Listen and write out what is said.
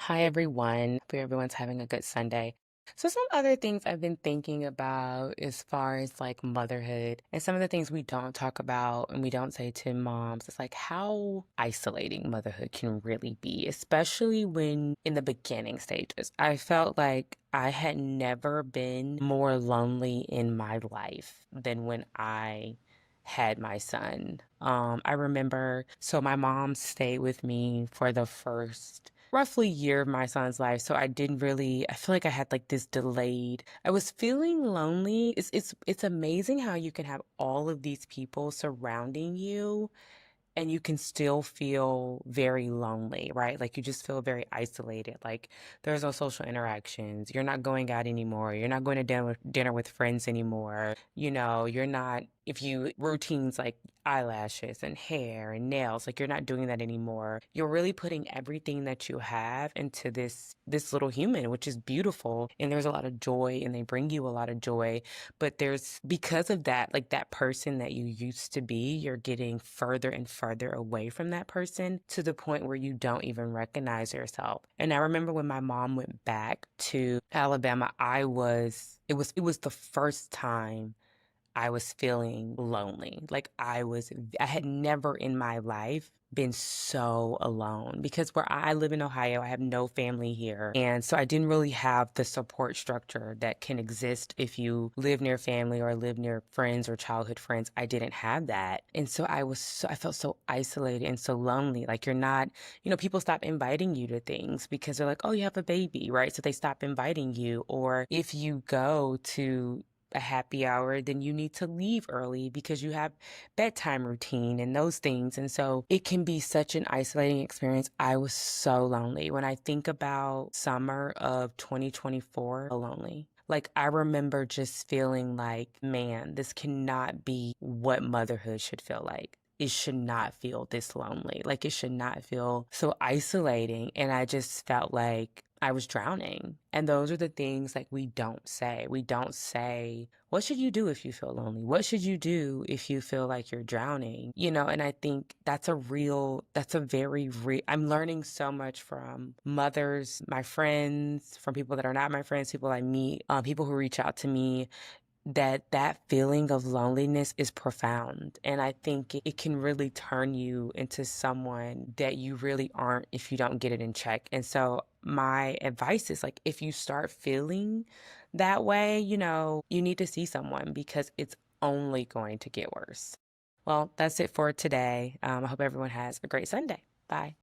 Hi, everyone. Hope everyone's having a good Sunday. So, some other things I've been thinking about as far as like motherhood and some of the things we don't talk about and we don't say to moms is like how isolating motherhood can really be, especially when in the beginning stages. I felt like I had never been more lonely in my life than when I had my son. I remember, so my mom stayed with me for the first roughly year of my son's life. So I feel like I had like this delayed. I was feeling lonely. It's amazing how you can have all of these people surrounding you and you can still feel very lonely, right? Like you just feel very isolated. Like there's no social interactions. You're not going out anymore. You're not going to dinner with friends anymore. You're not, if you routines like eyelashes and hair and nails, like you're not doing that anymore. You're really putting everything that you have into this little human, which is beautiful. And there's a lot of joy and they bring you a lot of joy. But there's, because of that, like that person that you used to be, you're getting further and further away from that person to the point where you don't even recognize yourself. And I remember when my mom went back to Alabama, it was the first time I was feeling lonely. Like I had never in my life been so alone because where I live in Ohio, I have no family here. And so I didn't really have the support structure that can exist if you live near family or live near friends or childhood friends. I didn't have that. And so I felt so isolated and so lonely. Like you're not, people stop inviting you to things because they're like, oh, you have a baby, right? So they stop inviting you. Or if you go to a happy hour, then you need to leave early because you have bedtime routine and those things. And so it can be such an isolating experience. I was so lonely. When I think about summer of 2024, lonely. Like I remember just feeling like, man, this cannot be what motherhood should feel like. It should not feel this lonely. Like it should not feel so isolating. And I just felt like I was drowning. And those are the things like we don't say. We don't say, what should you do if you feel lonely? What should you do if you feel like you're drowning? And I think that's a very real, I'm learning so much from mothers, my friends, from people that are not my friends, people I meet, people who reach out to me that feeling of loneliness is profound. And I think it can really turn you into someone that you really aren't if you don't get it in check. And so my advice is like, if you start feeling that way, you need to see someone because it's only going to get worse. Well, that's it for today. I hope everyone has a great Sunday. Bye.